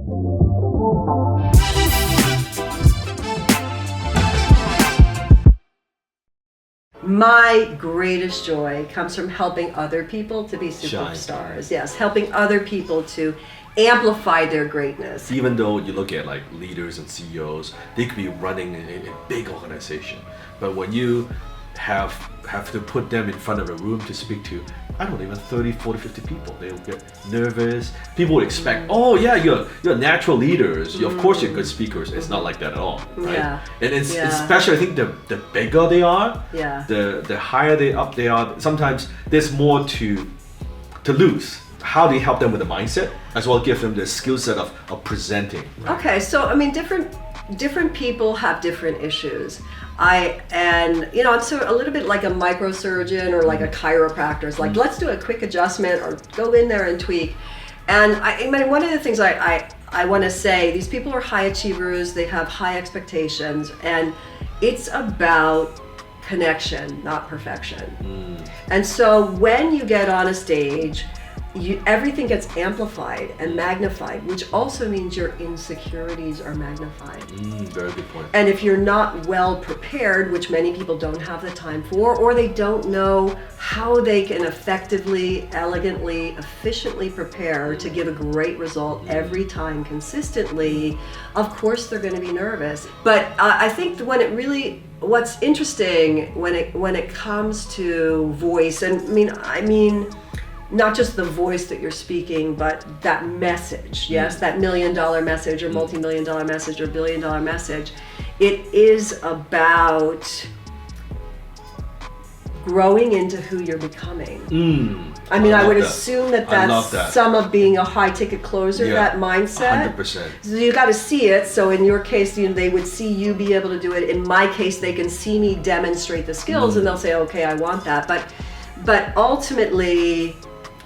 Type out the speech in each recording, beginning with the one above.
My greatest joy comes from helping other people to be superstars. Yes, helping other people to amplify their greatness. Even though you look at like leaders and CEOs, they could be running a big organization, but when you have to put them in front of a room to speak to, I don't know, even 30, 40, 50 people, they'll get nervous. People would expect, oh yeah, you're natural leaders. Of course you're good speakers. It's not like that at all, right? Yeah. And it's especially, I think the bigger they are, Yeah. the higher they are, sometimes there's more to lose. How do you help them with the mindset as well as give them the skill set of presenting? Right? Okay, so I mean, different people have different issues. I'm so a little bit like a microsurgeon or like a chiropractor. It's like, let's do a quick adjustment or go in there and tweak. And I mean, one of the things I want to say, these people are high achievers, they have high expectations, and it's about connection, not perfection. And so when you get on a stage, everything gets amplified and magnified, which also means your insecurities are magnified. Very good point. And if you're not well prepared, which many people don't have the time for, or they don't know how they can effectively, elegantly, efficiently prepare to give a great result every time consistently, of course they're going to be nervous. But I think what's interesting when it comes to voice, and I mean not just the voice that you're speaking, but that message, yes, that $1 million message or multi-million-dollar message or billion-dollar message. It is about growing into who you're becoming. I mean, I would assume that's some of being a high-ticket closer, that mindset. 100%. So you got to see it. So in your case, they would see you be able to do it. In my case, they can see me demonstrate the skills, and they'll say, okay, I want that. But ultimately,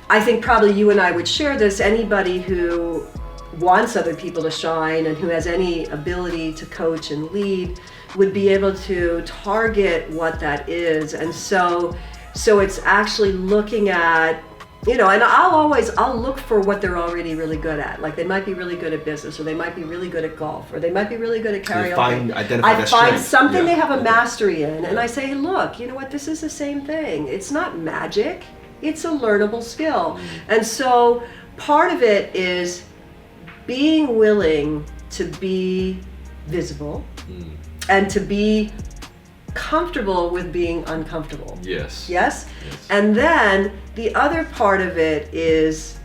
I think probably you and I would share this. Anybody who wants other people to shine and who has any ability to coach and lead would be able to target what that is. And so it's actually looking at, and I'll look for what they're already really good at. Like they might be really good at business, or they might be really good at golf, or they might be really good at karaoke. I find something they have a mastery in, and I say, hey, look, you know what, this is the same thing. It's not magic. It's a learnable skill. And so part of it is being willing to be visible and to be comfortable with being uncomfortable. Yes? And then the other part of it is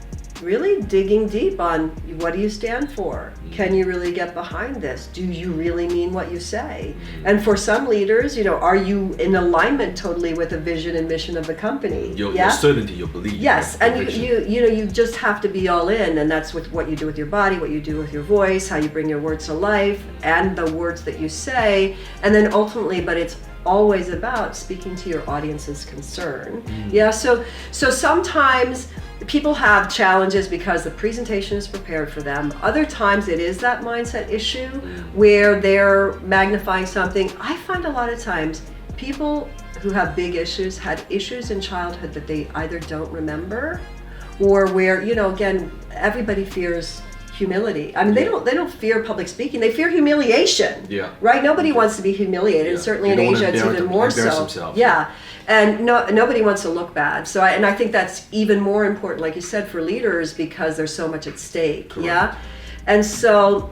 really digging deep on, what do you stand for? Can you really get behind this? Do you really mean what you say? And for some leaders, are you in alignment totally with the vision and mission of the company? Your certainty, your belief. Yes, and you just have to be all in, and that's with what you do with your body, what you do with your voice, how you bring your words to life, and the words that you say, and then ultimately, but it's always about speaking to your audience's concern. So sometimes people have challenges because the presentation is prepared for them. Other times it is that mindset issue where they're magnifying something. I find a lot of times people who have big issues had issues in childhood that they either don't remember, or where, again, everybody fears humility. I mean, they don't fear public speaking. They fear humiliation. Right? Nobody wants to be humiliated. And certainly in Asia, it's even more so. Himself. And nobody wants to look bad. So I think that's even more important, like you said, for leaders, because there's so much at stake. Correct. Yeah. And so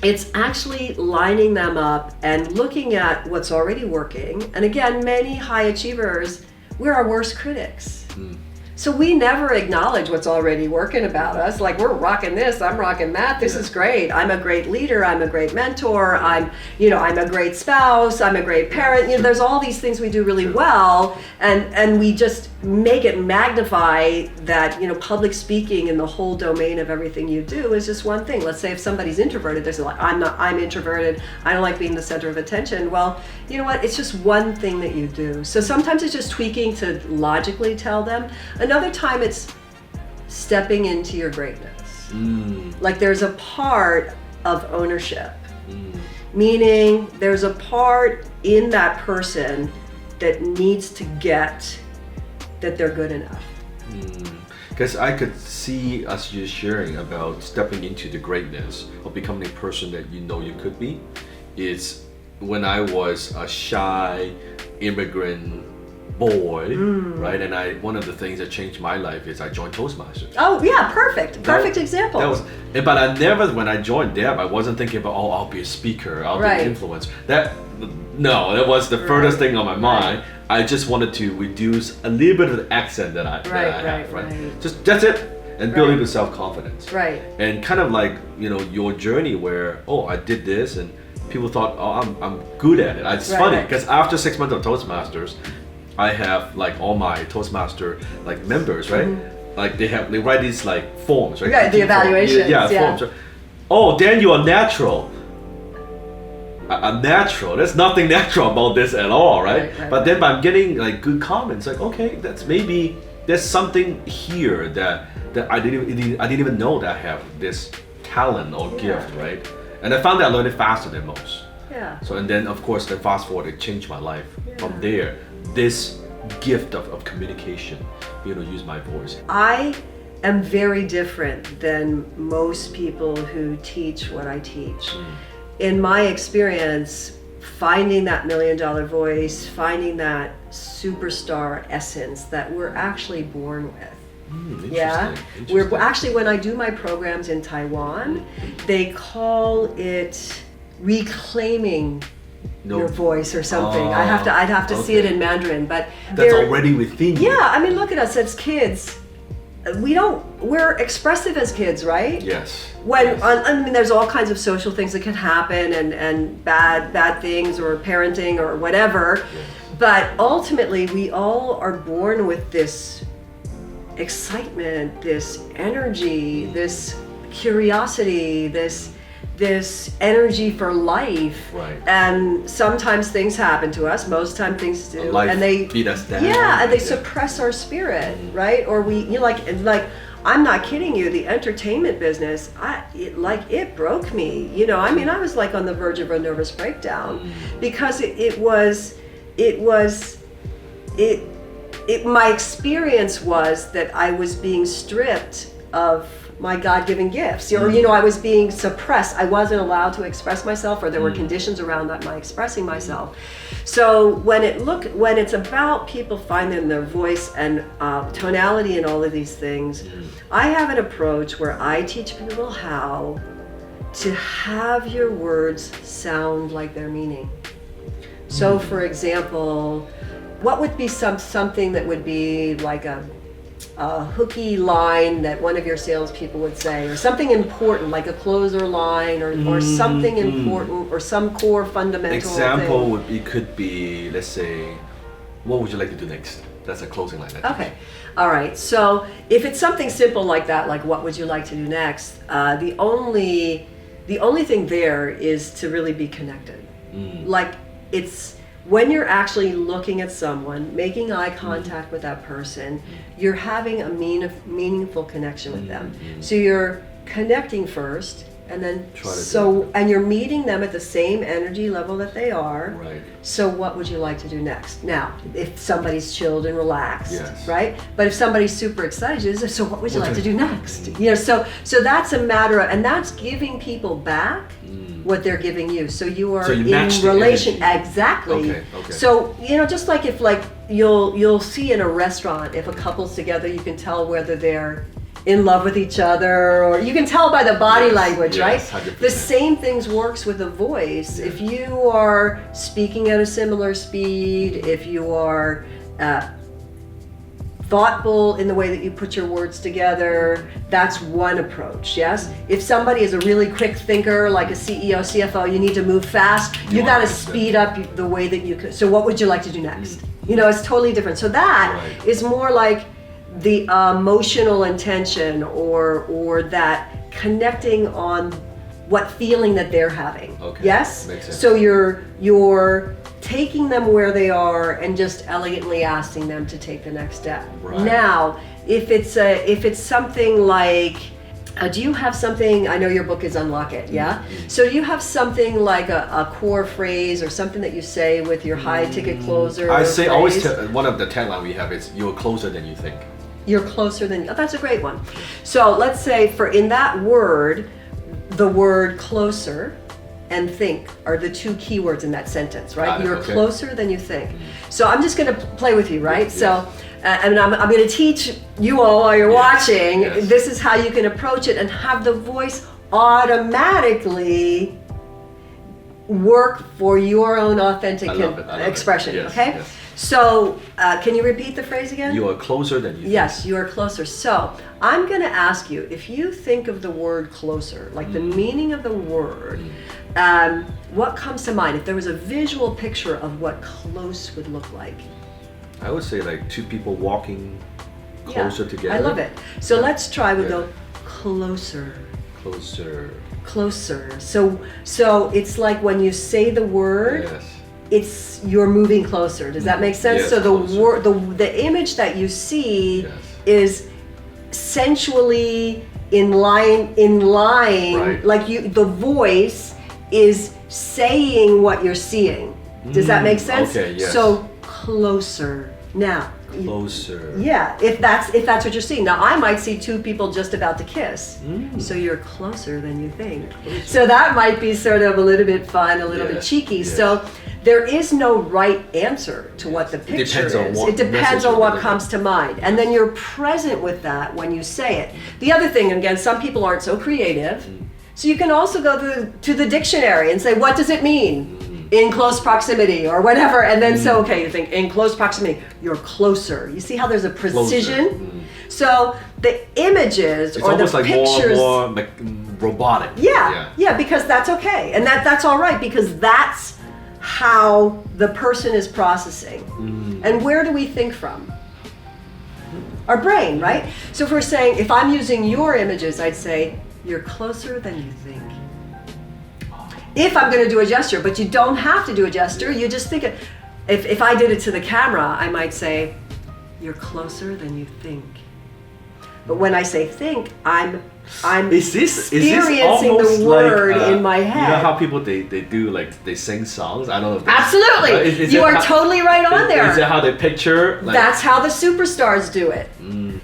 it's actually lining them up and looking at what's already working. And again, many high achievers, we're our worst critics. So we never acknowledge what's already working about us. Like, we're rocking this, I'm rocking that, this is great. I'm a great leader, I'm a great mentor, I'm a great spouse, I'm a great parent. There's all these things we do really well, and we just make it magnify that, public speaking in the whole domain of everything you do is just one thing. Let's say if somebody's introverted, they're like, I'm introverted, I don't like being the center of attention. Well, you know what, it's just one thing that you do. So sometimes it's just tweaking to logically tell them. Another time it's stepping into your greatness. Like there's a part of ownership, meaning there's a part in that person that needs to get that they're good enough. Because I could see us just sharing about stepping into the greatness of becoming a person that you know you could be. It's when I was a shy immigrant boy, right? And one of the things that changed my life is I joined Toastmasters. Oh yeah, perfect example. But I never, when I joined Deb, I wasn't thinking about, oh, I'll be a speaker, I'll be an influencer. That was the furthest thing on my mind. I just wanted to reduce a little bit of the accent that I have, right? Just that's it, and building the self-confidence. Right. And kind of like, your journey where, oh, I did this, and people thought, oh, I'm good at it. It's funny because after 6 months of Toastmasters, I have like all my Toastmaster like members, right? Like they write these like forms, right? Right, the evaluations. Forms. Right? Oh, Dan, you are natural. I'm natural. There's nothing natural about this at all, right? But then I'm getting like good comments, like, okay, there's something here that I didn't even know that I have this talent or gift, right? And I found that I learned it faster than most. Yeah. So and then of course the fast forward, it changed my life from there. This gift of communication, use my voice. I am very different than most people who teach what I teach. In my experience, finding that $1 million voice, finding that superstar essence that we're actually born with. We're actually, when I do my programs in Taiwan, they call it reclaiming your voice or something. I'd have to see it in Mandarin, but that's already within you. Yeah, I mean, look at us as kids. We're expressive as kids, right? Yes. I mean, there's all kinds of social things that can happen and bad things or parenting or whatever. Yes. But ultimately, we all are born with this excitement, this energy, this curiosity, this energy for life. Right. And sometimes things happen to us, most time things do. Life and they beat us down. Yeah, and they suppress our spirit, right? Or like I'm not kidding you, the entertainment business, it broke me. I mean, I was like on the verge of a nervous breakdown because my experience was that I was being stripped of my God-given gifts, or I was being suppressed. I wasn't allowed to express myself, or there were conditions around that my expressing myself. So when it's about people finding their voice and tonality and all of these things, I have an approach where I teach people how to have your words sound like their meaning. So, for example, what would be something that would be like a hooky line that one of your salespeople would say, or something important like a closer line, or something important, or some core fundamental example thing. could be, let's say, what would you like to do next? That's a closing line. Okay, all right. So if it's something simple like that, like what would you like to do next? The only thing there is to really be connected. Like it's. When you're actually looking at someone, making eye contact with that person, you're having a meaningful connection with them. So you're connecting first, and then and you're meeting them at the same energy level that they are. Right. So what would you like to do next? Now, if somebody's chilled and relaxed, right? But if somebody's super excited, so what would you like to do next? So that's a matter of, and that's giving people back what they're giving you. So you are in relation. Exactly. Okay. So, just like if you'll see in a restaurant, if a couple's together, you can tell whether they're in love with each other, or you can tell by the body language, right? 100%. The same things works with a voice. If you are speaking at a similar speed, if you are thoughtful in the way that you put your words together, that's one approach, yes? If somebody is a really quick thinker, like a CEO, CFO, you need to move fast, you gotta speed up the way that you could. So what would you like to do next? It's totally different. So that is more like the emotional intention or that connecting on what feeling that they're having. Okay. Yes? Makes sense. So you're taking them where they are and just elegantly asking them to take the next step. Right. Now, if it's something like, do you have something, I know your book is Unlock It, yeah? So do you have something like a core phrase or something that you say with your high ticket closer I say phrase? always one of the tagline we have is, you're closer than you think. You're closer than, oh, that's a great one. So let's say in that word, the word closer and think are the two key words in that sentence, right? You're closer than you think. So I'm just going to play with you, right? Yes. So, and I'm going to teach you all while you're watching. Yes. This is how you can approach it and have the voice automatically work for your own authentic expression, yes, okay? Yes. So, can you repeat the phrase again? You are closer than you think. Yes, you are closer. So, I'm going to ask you, if you think of the word closer, like the meaning of the word, what comes to mind? If there was a visual picture of what close would look like? I would say like two people walking closer together. I love it. So, let's try, we'll go closer. Closer. Closer. So it's like when you say the word, yes, you're moving closer. Does that make sense? Yes, so the image that you see is sensually in line, right, like the voice is saying what you're seeing. Does that make sense? Okay, yes. So closer. Now, closer. Yeah, if that's what you're seeing. Now, I might see two people just about to kiss, so you're closer than you think. So that might be sort of a little bit fun, a little bit cheeky. Yes. So there is no right answer to what the picture is. It depends on what comes to mind. And then you're present with that when you say it. The other thing, again, some people aren't so creative, so you can also go to the dictionary and say, what does it mean? In close proximity or whatever, and then so you think in close proximity, you're closer. You see how there's a precision? So the images or the pictures, more like robotic. Yeah, because that's okay, and that's all right, because that's how the person is processing. And where do we think from? Our brain, right? So if we're saying, if I'm using your images, I'd say you're closer than you think. If I'm going to do a gesture, but you don't have to do a gesture, you just think it. If I did it to the camera, I might say, you're closer than you think. But when I say think, I'm experiencing the word in my head. You know how people they do, like they sing songs? I don't know if absolutely. You are totally right on there. Is that how they picture? That's how the superstars do it.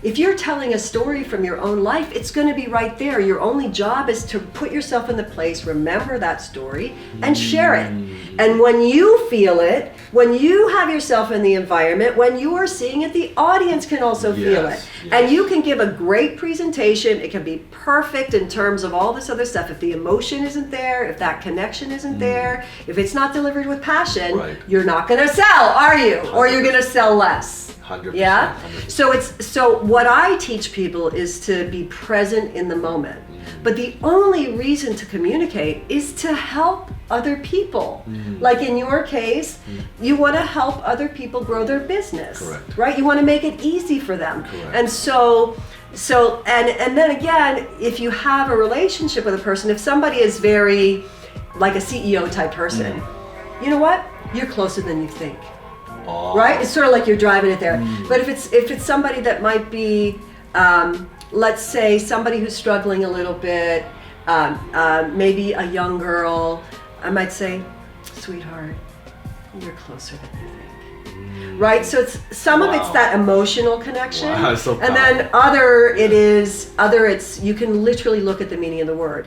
If you're telling a story from your own life, it's going to be right there. Your only job is to put yourself in the place, remember that story, and share it. And when you feel it, when you have yourself in the environment, when you are seeing it, the audience can also feel it. And you can give a great presentation. It can be perfect in terms of all this other stuff. If the emotion isn't there, if that connection isn't there, if it's not delivered with passion, you're not going to sell, are you? 100%. Or you're going to sell less. 100%. Yeah. 100%. So what I teach people is to be present in the moment. But the only reason to communicate is to help other people. Like in your case, you want to help other people grow their business. Correct. Right? You want to make it easy for them. Correct. And so and then again, if you have a relationship with a person, if somebody is very like a CEO type person, you know what? You're closer than you think. Right? It's sort of like you're driving it there. But if it's somebody that might be, let's say somebody who's struggling a little bit, maybe a young girl, I might say, sweetheart, you're closer than you think. Right? So it's some of it's that emotional connection. Wow, so and then other it's you can literally look at the meaning of the word.